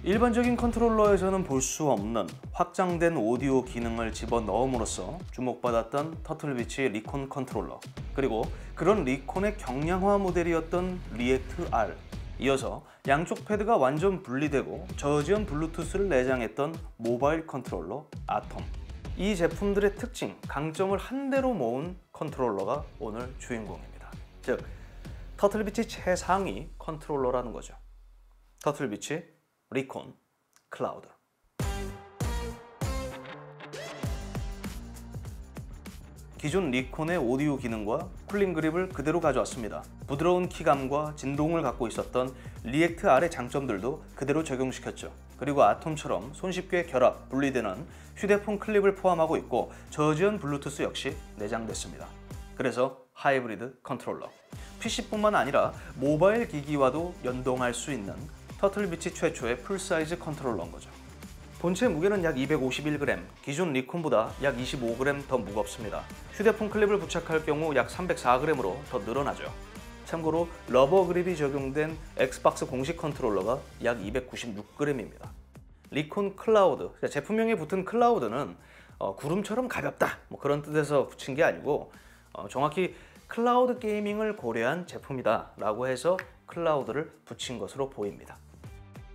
일반적인 컨트롤러에서는 볼 수 없는 확장된 오디오 기능을 집어넣음으로써 주목받았던 터틀비치 리콘 컨트롤러, 그리고 그런 리콘의 경량화 모델이었던 리액트 R, 이어서 양쪽 패드가 완전 분리되고 저지연 블루투스를 내장했던 모바일 컨트롤러 아톰. 이 제품들의 특징, 강점을 한대로 모은 컨트롤러가 오늘 주인공입니다. 즉, 터틀비치 최상위 컨트롤러라는 거죠. 터틀비치 리콘 클라우드. 기존 리콘의 오디오 기능과 쿨링 그립을 그대로 가져왔습니다. 부드러운 키감과 진동을 갖고 있었던 리액트 R의 장점들도 그대로 적용시켰죠. 그리고 아톰처럼 손쉽게 결합, 분리되는 휴대폰 클립을 포함하고 있고 저지연 블루투스 역시 내장됐습니다. 그래서 하이브리드 컨트롤러. PC뿐만 아니라 모바일 기기와도 연동할 수 있는 터틀비치 최초의 풀사이즈 컨트롤러인 거죠. 본체 무게는 약 251g, 기존 리콘보다 약 25g 더 무겁습니다. 휴대폰 클립을 부착할 경우 약 304g으로 더 늘어나죠. 참고로 러버 그립이 적용된 엑스박스 공식 컨트롤러가 약 296g입니다. 리콘 클라우드, 제품명에 붙은 클라우드는 구름처럼 가볍다 그런 뜻에서 붙인 게 아니고 정확히 클라우드 게이밍을 고려한 제품이다 라고 해서 클라우드를 붙인 것으로 보입니다.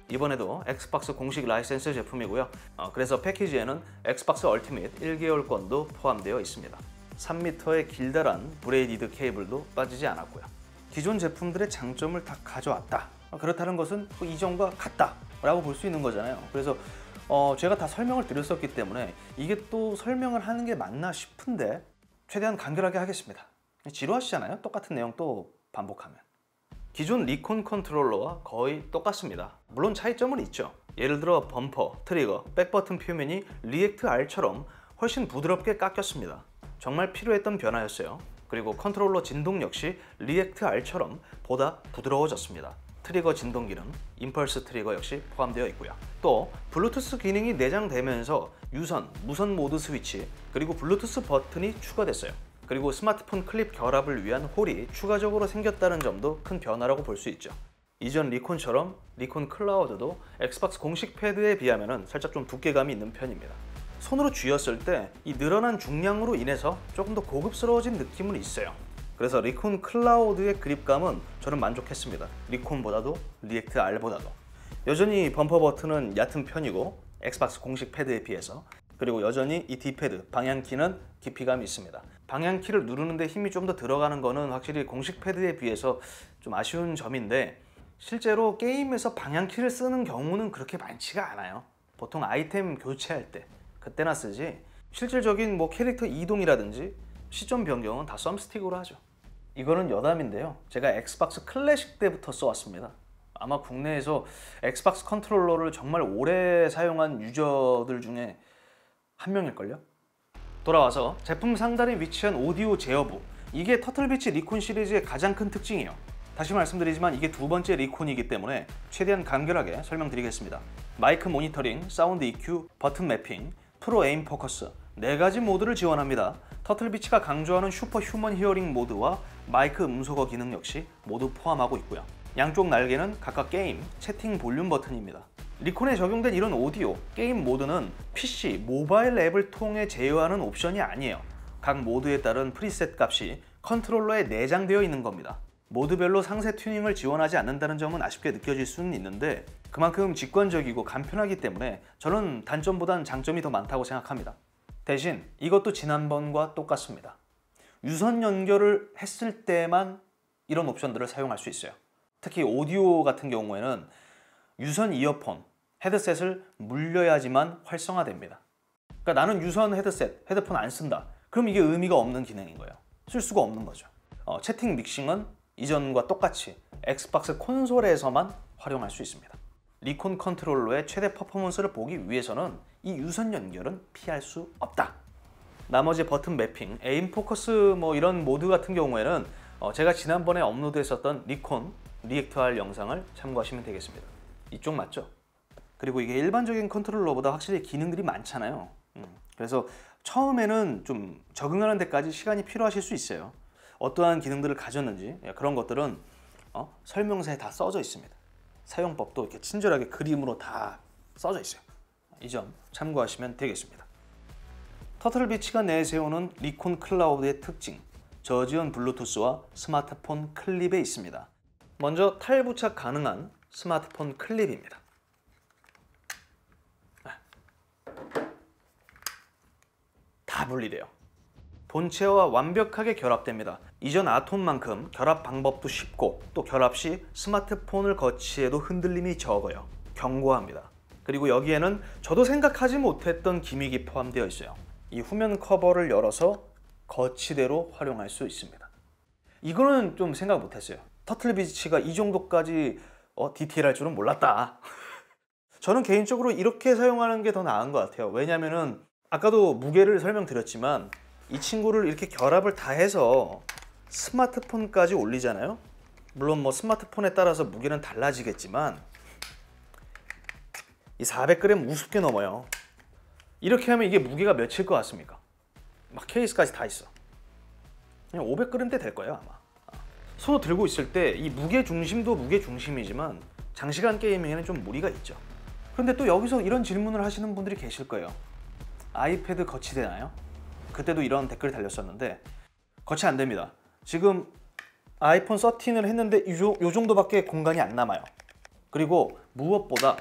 이번에도 엑스박스 공식 라이센스 제품이고요. 그래서 패키지에는 엑스박스 얼티밋 1개월권도 포함되어 있습니다. 3m의 길다란 브레이디드 케이블도 빠지지 않았고요. 기존 제품들의 장점을 다 가져왔다. 그렇다는 것은 이전과 같다 라고 볼 수 있는 거잖아요. 그래서 제가 다 설명을 드렸었기 때문에 이게 또 설명을 하는 게 맞나 싶은데 최대한 간결하게 하겠습니다. 지루하시잖아요. 똑같은 내용 또 반복하면. 기존 리콘 컨트롤러와 거의 똑같습니다. 물론 차이점은 있죠. 예를 들어 범퍼, 트리거, 백버튼 표면이 리액트 R처럼 훨씬 부드럽게 깎였습니다. 정말 필요했던 변화였어요. 그리고 컨트롤러 진동 역시 리액트 R처럼 보다 부드러워졌습니다. 트리거 진동 기능, 임펄스 트리거 역시 포함되어 있고요. 또 블루투스 기능이 내장되면서 유선, 무선 모드 스위치, 그리고 블루투스 버튼이 추가됐어요. 그리고 스마트폰 클립 결합을 위한 홀이 추가적으로 생겼다는 점도 큰 변화라고 볼 수 있죠. 이전 리콘처럼 리콘 클라우드도 엑스박스 공식 패드에 비하면 살짝 좀 두께감이 있는 편입니다. 손으로 쥐었을 때 이 늘어난 중량으로 인해서 조금 더 고급스러워진 느낌은 있어요. 그래서 리콘 클라우드의 그립감은 저는 만족했습니다. 리콘보다도 리액트 R보다도. 여전히 범퍼 버튼은 얕은 편이고 엑스박스 공식 패드에 비해서, 그리고 여전히 이 D패드, 방향키는 깊이감이 있습니다. 방향키를 누르는데 힘이 좀 더 들어가는 거는 확실히 공식 패드에 비해서 좀 아쉬운 점인데, 실제로 게임에서 방향키를 쓰는 경우는 그렇게 많지가 않아요. 보통 아이템 교체할 때 그때나 쓰지, 실질적인 캐릭터 이동이라든지 시점 변경은 다 썸스틱으로 하죠. 이거는 여담인데요. 제가 엑스박스 클래식 때부터 써왔습니다. 아마 국내에서 엑스박스 컨트롤러를 정말 오래 사용한 유저들 중에 한 명일걸요? 돌아와서 제품 상단에 위치한 오디오 제어부, 이게 터틀비치 리콘 시리즈의 가장 큰 특징이에요. 다시 말씀드리지만 이게 두 번째 리콘이기 때문에 최대한 간결하게 설명드리겠습니다. 마이크 모니터링, 사운드 EQ, 버튼 매핑, 프로 에임 포커스 4가지 모드를 지원합니다. 터틀비치가 강조하는 슈퍼 휴먼 히어링 모드와 마이크 음소거 기능 역시 모두 포함하고 있고요. 양쪽 날개는 각각 게임, 채팅 볼륨 버튼입니다. 리콘에 적용된 이런 오디오, 게임 모드는 PC, 모바일 앱을 통해 제어하는 옵션이 아니에요. 각 모드에 따른 프리셋 값이 컨트롤러에 내장되어 있는 겁니다. 모드별로 상세 튜닝을 지원하지 않는다는 점은 아쉽게 느껴질 수는 있는데 그만큼 직관적이고 간편하기 때문에 저는 단점보단 장점이 더 많다고 생각합니다. 대신 이것도 지난번과 똑같습니다. 유선 연결을 했을 때만 이런 옵션들을 사용할 수 있어요. 특히 오디오 같은 경우에는 유선 이어폰, 헤드셋을 물려야지만 활성화됩니다. 그러니까 나는 유선 헤드폰 안 쓴다. 그럼 이게 의미가 없는 기능인 거예요. 쓸 수가 없는 거죠. 채팅 믹싱은 이전과 똑같이 엑스박스 콘솔에서만 활용할 수 있습니다. 리콘 컨트롤러의 최대 퍼포먼스를 보기 위해서는 이 유선 연결은 피할 수 없다. 나머지 버튼 매핑, 에임 포커스 이런 모드 같은 경우에는 제가 지난번에 업로드했었던 리콘 리액트 R 영상을 참고하시면 되겠습니다. 이쪽 맞죠? 그리고 이게 일반적인 컨트롤러보다 확실히 기능들이 많잖아요. 그래서 처음에는 좀 적응하는 데까지 시간이 필요하실 수 있어요. 어떠한 기능들을 가졌는지 그런 것들은 설명서에 다 써져 있습니다. 사용법도 이렇게 친절하게 그림으로 다 써져 있어요. 이 점 참고하시면 되겠습니다. 터틀비치가 내세우는 리콘 클라우드의 특징, 저지연 블루투스와 스마트폰 클립에 있습니다. 먼저 탈부착 가능한 스마트폰 클립입니다. 다 분리돼요. 본체와 완벽하게 결합됩니다. 이전 아톰만큼 결합 방법도 쉽고 또 결합 시 스마트폰을 거치해도 흔들림이 적어요. 견고합니다. 그리고 여기에는 저도 생각하지 못했던 기믹이 포함되어 있어요. 이 후면 커버를 열어서 거치대로 활용할 수 있습니다. 이거는 좀 생각 못했어요. 터틀비치가 이 정도까지 디테일할 줄은 몰랐다. 저는 개인적으로 이렇게 사용하는 게 더 나은 것 같아요. 왜냐면은 아까도 무게를 설명드렸지만 이 친구를 이렇게 결합을 다 해서 스마트폰까지 올리잖아요. 물론 뭐 스마트폰에 따라서 무게는 달라지겠지만 이 400g 우습게 넘어요. 이렇게 하면 이게 무게가 몇일 것 같습니까? 막 케이스까지 다 있어. 그냥 500g대 될 거예요 아마. 손으로 들고 있을 때 이 무게 중심도 무게 중심이지만 장시간 게이밍에는 좀 무리가 있죠. 그런데 또 여기서 이런 질문을 하시는 분들이 계실 거예요. 아이패드 거치되나요? 그때도 이런 댓글이 달렸었는데 거치 안 됩니다. 지금 아이폰 13을 했는데 이 정도밖에 공간이 안 남아요. 그리고 무엇보다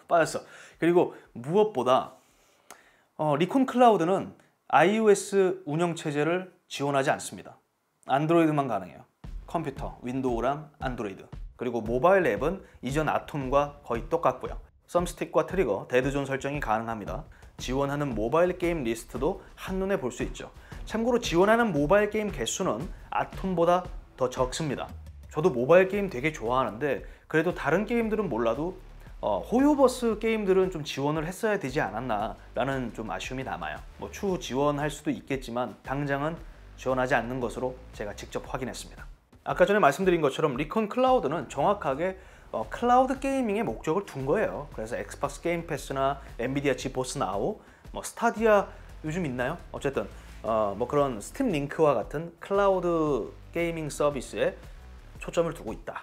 빠졌어. 그리고 무엇보다 리콘 클라우드는 iOS 운영체제를 지원하지 않습니다. 안드로이드만 가능해요. 컴퓨터, 윈도우랑 안드로이드. 그리고 모바일 앱은 이전 아톰과 거의 똑같고요. 썸스틱과 트리거, 데드존 설정이 가능합니다. 지원하는 모바일 게임 리스트도 한눈에 볼 수 있죠. 참고로 지원하는 모바일 게임 개수는 아톰보다 더 적습니다. 저도 모바일 게임 되게 좋아하는데 그래도 다른 게임들은 몰라도 호요버스 게임들은 좀 지원을 했어야 되지 않았나 라는 좀 아쉬움이 남아요. 뭐 추후 지원할 수도 있겠지만 당장은 지원하지 않는 것으로 제가 직접 확인했습니다. 아까 전에 말씀드린 것처럼 리콘 클라우드는 정확하게 클라우드 게이밍의 목적을 둔 거예요. 그래서 엑스박스 게임 패스나 엔비디아 지포스 나우, 뭐 스타디아 요즘 있나요? 어쨌든 뭐 그런 스팀 링크와 같은 클라우드 게이밍 서비스에 초점을 두고 있다.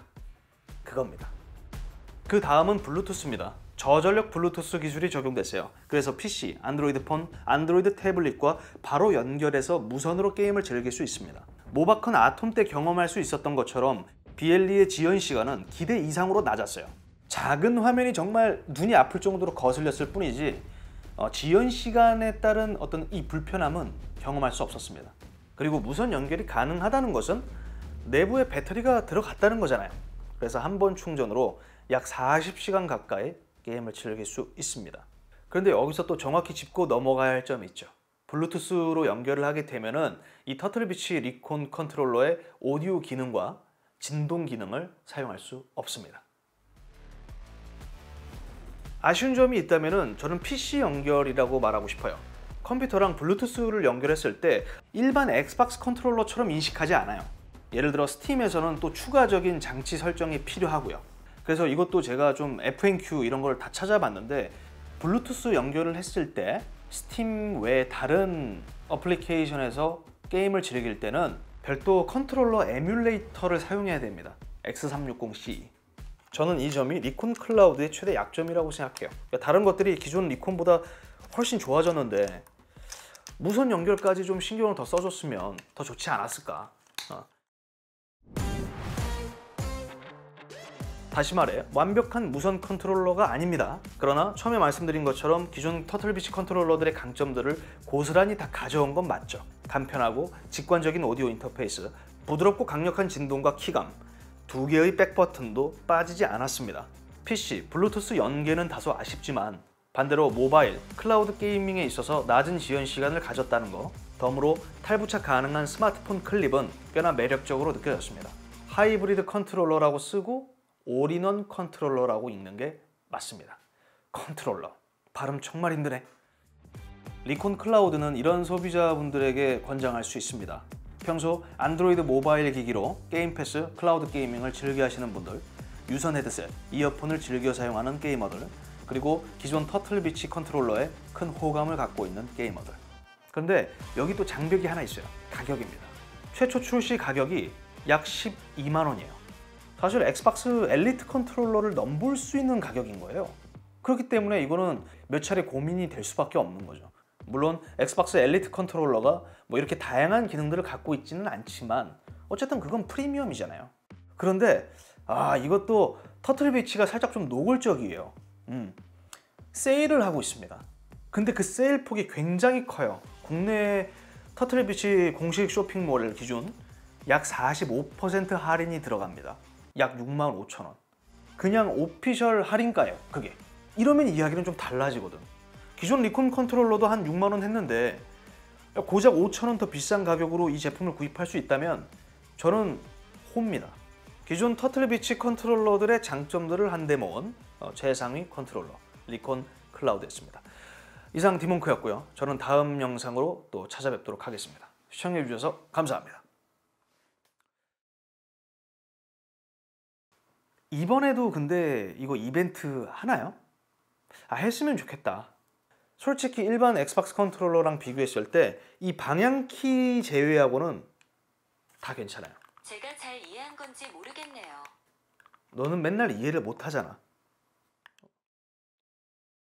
그겁니다. 그 다음은 블루투스입니다. 저전력 블루투스 기술이 적용됐어요. 그래서 PC, 안드로이드 폰, 안드로이드 태블릿과 바로 연결해서 무선으로 게임을 즐길 수 있습니다. 모바컨 아톰 때 경험할 수 있었던 것처럼 BLE의 지연 시간은 기대 이상으로 낮았어요. 작은 화면이 정말 눈이 아플 정도로 거슬렸을 뿐이지 지연 시간에 따른 어떤 이 불편함은 경험할 수 없었습니다. 그리고 무선 연결이 가능하다는 것은 내부에 배터리가 들어갔다는 거잖아요. 그래서 한 번 충전으로 약 40시간 가까이 게임을 즐길 수 있습니다. 그런데 여기서 또 정확히 짚고 넘어가야 할 점이 있죠. 블루투스로 연결을 하게 되면은 이 터틀비치 리콘 컨트롤러의 오디오 기능과 진동 기능을 사용할 수 없습니다. 아쉬운 점이 있다면은 저는 PC 연결이라고 말하고 싶어요. 컴퓨터랑 블루투스를 연결했을 때 일반 엑스박스 컨트롤러처럼 인식하지 않아요. 예를 들어 스팀에서는 또 추가적인 장치 설정이 필요하고요. 그래서 이것도 제가 좀 FNQ 이런 걸 다 찾아봤는데 블루투스 연결을 했을 때 스팀 외 다른 어플리케이션에서 게임을 즐길 때는 별도 컨트롤러 에뮬레이터를 사용해야 됩니다. X360C. 저는 이 점이 리콘 클라우드의 최대 약점이라고 생각해요. 그러니까 다른 것들이 기존 리콘보다 훨씬 좋아졌는데 무선 연결까지 좀 신경을 더 써줬으면 더 좋지 않았을까. 다시 말해 완벽한 무선 컨트롤러가 아닙니다. 그러나 처음에 말씀드린 것처럼 기존 터틀비치 컨트롤러들의 강점들을 고스란히 다 가져온 건 맞죠. 간편하고 직관적인 오디오 인터페이스, 부드럽고 강력한 진동과 키감, 두 개의 백 버튼도 빠지지 않았습니다. PC, 블루투스 연계는 다소 아쉽지만 반대로 모바일, 클라우드 게이밍에 있어서 낮은 지연 시간을 가졌다는 거, 덤으로 탈부착 가능한 스마트폰 클립은 꽤나 매력적으로 느껴졌습니다. 하이브리드 컨트롤러라고 쓰고 올인원 컨트롤러라고 읽는 게 맞습니다. 컨트롤러. 발음 정말 힘드네. 리콘 클라우드는 이런 소비자분들에게 권장할 수 있습니다. 평소 안드로이드 모바일 기기로 게임 패스, 클라우드 게이밍을 즐겨 하시는 분들, 유선 헤드셋, 이어폰을 즐겨 사용하는 게이머들, 그리고 기존 터틀비치 컨트롤러에 큰 호감을 갖고 있는 게이머들. 그런데 여기 또 장벽이 하나 있어요. 가격입니다. 최초 출시 가격이 약 12만 원이에요. 사실 엑스박스 엘리트 컨트롤러를 넘볼 수 있는 가격인 거예요. 그렇기 때문에 이거는 몇 차례 고민이 될 수밖에 없는 거죠. 물론 엑스박스 엘리트 컨트롤러가 뭐 이렇게 다양한 기능들을 갖고 있지는 않지만 어쨌든 그건 프리미엄이잖아요. 그런데 이것도 터틀비치가 살짝 좀 노골적이에요. 세일을 하고 있습니다. 근데 그 세일 폭이 굉장히 커요. 국내 터틀비치 공식 쇼핑몰 기준 약 45% 할인이 들어갑니다. 약 65,000원. 그냥 오피셜 할인가예요, 그게. 이러면 이야기는 좀 달라지거든. 기존 리콘 컨트롤러도 한 6만 원 했는데 고작 5,000원 더 비싼 가격으로 이 제품을 구입할 수 있다면 저는 호입니다. 기존 터틀비치 컨트롤러들의 장점들을 한데 모은 최상위 컨트롤러 리콘 클라우드였습니다. 이상 디몽크였고요. 저는 다음 영상으로 또 찾아뵙도록 하겠습니다. 시청해주셔서 감사합니다. 이번에도 근데 이거 이벤트 하나요? 했으면 좋겠다. 솔직히 일반 엑스박스 컨트롤러랑 비교했을 때 이 방향키 제외하고는 다 괜찮아요. 제가 잘 이해한 건지 모르겠네요. 너는 맨날 이해를 못 하잖아.